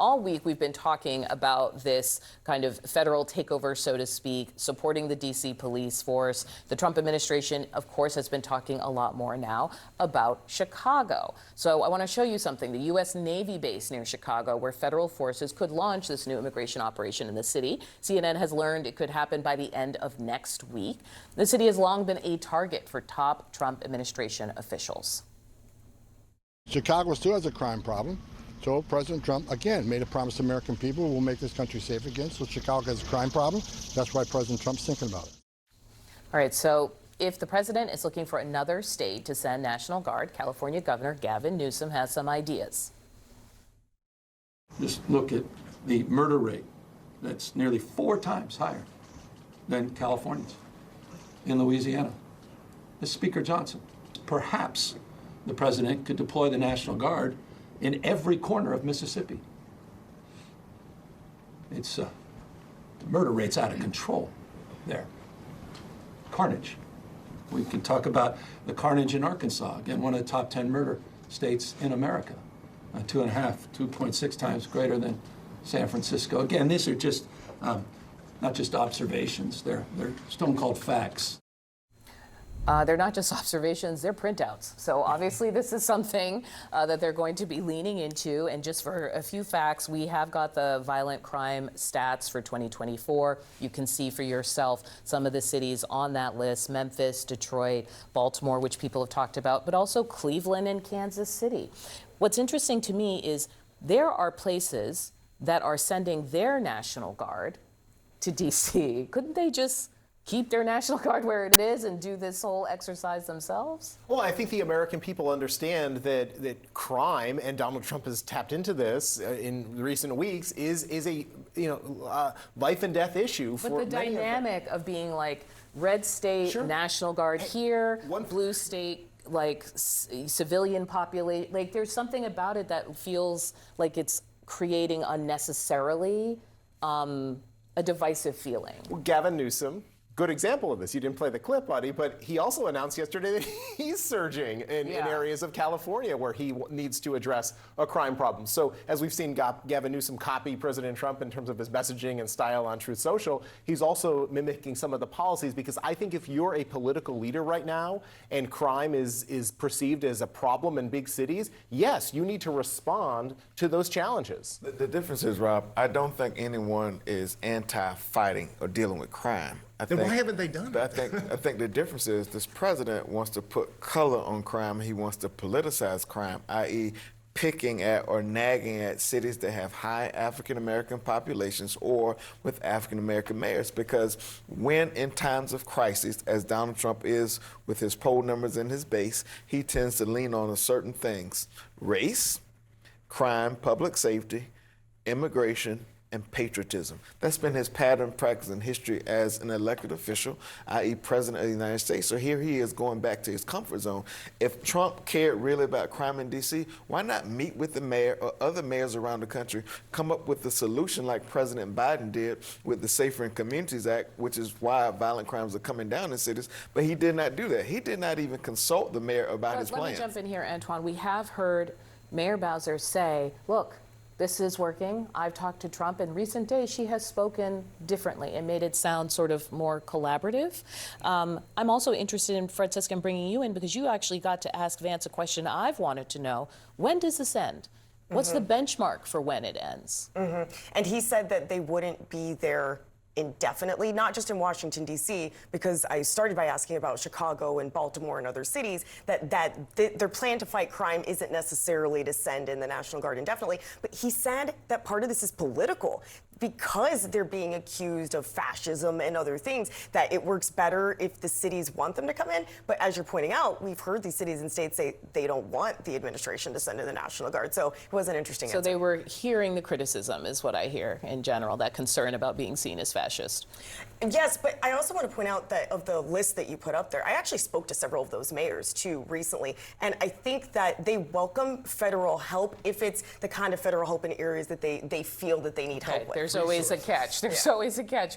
all week we've been talking about this kind of federal takeover, so to speak, supporting the D.C. police force. The Trump administration, of course, has been talking a lot more now about Chicago. So I want to show you something. The U.S. Navy base near Chicago, where federal forces could launch this new immigration operation in the city. CNN has learned it could happen by the end of next week. The city has long been a target for top Trump administration officials. Chicago still has a crime problem. So President Trump, again, made a promise to American people, we'll make this country safe again. So Chicago has a crime problem. That's why President Trump's thinking about it. All right, so if the president is looking for another state to send National Guard, California Governor Gavin Newsom has some ideas. Just look at the murder rate. That's nearly 4 times higher than California's in Louisiana. This Speaker Johnson, perhaps the president could deploy the National Guard in every corner of Mississippi. It's the murder rate's out of control there. Carnage. We can talk about the carnage in Arkansas, again, one of the top 10 murder states in America. 2.6 times greater than San Francisco. Again, these are just not just observations, they're stone-cold facts. They're not just observations, they're printouts. So obviously this is something that they're going to be leaning into. And just for a few facts, we have got the violent crime stats for 2024. You can see for yourself some of the cities on that list: Memphis, Detroit, Baltimore, which people have talked about, but also Cleveland and Kansas City. What's interesting to me is there are places that are sending their National Guard to D.C. Couldn't they just keep their National Guard where it is and do this whole exercise themselves? Well, I think the American people understand that crime, and Donald Trump has tapped into this in recent weeks, is a life and death issue for But the many dynamic of being like red state, Sure. National Guard here, blue state, like civilian population, like there's something about it that feels like it's creating unnecessarily a divisive feeling. Well, Gavin Newsom, good example of this. You didn't play the clip, buddy, but he also announced yesterday that he's surging in areas of California where he needs to address a crime problem. So as we've seen Gavin Newsom copy President Trump in terms of his messaging and style on Truth Social, he's also mimicking some of the policies, because I think if you're a political leader right now and crime is perceived as a problem in big cities, yes, you need to respond to those challenges. The difference is, Rob, I don't think anyone is anti-fighting or dealing with crime. Then why haven't they done it? I think the difference is this president wants to put color on crime. He wants to politicize crime, i.e. picking at or nagging at cities that have high African-American populations or with African-American mayors. Because when in times of crisis, as Donald Trump is with his poll numbers and his base, he tends to lean on certain things: race, crime, public safety, immigration, and patriotism. That's been his pattern, practice, and history as an elected official, i.e. President of the United States. So here he is going back to his comfort zone. If Trump cared really about crime in D.C., why not meet with the mayor or other mayors around the country, come up with a solution like President Biden did with the Safer in Communities Act, which is why violent crimes are coming down in cities. But he did not do that. He did not even consult the mayor about his plan. Let me jump in here, Antoine. We have heard Mayor Bowser say, look, this is working. I've talked to Trump. In recent days, she has spoken differently and made it sound sort of more collaborative. I'm also interested in, Francisca, in bringing you in, because you actually got to ask Vance a question I've wanted to know. When does this end? What's the benchmark for when it ends? And he said that they wouldn't be there indefinitely, not just in Washington, D.C., because I started by asking about Chicago and Baltimore and other cities, that their plan to fight crime isn't necessarily to send in the National Guard indefinitely. But he said that part of this is political, because they're being accused of fascism and other things, that it works better if the cities want them to come in. But as you're pointing out, we've heard these cities and states say they don't want the administration to send in the National Guard. So it was an interesting answer. So they were hearing the criticism, is what I hear in general, that concern about being seen as fascist. Yes, but I also want to point out that of the list that you put up there, I actually spoke to several of those mayors too recently, and I think that they welcome federal help if it's the kind of federal help in areas that they feel that they need help with. There's always a catch. There's always a catch.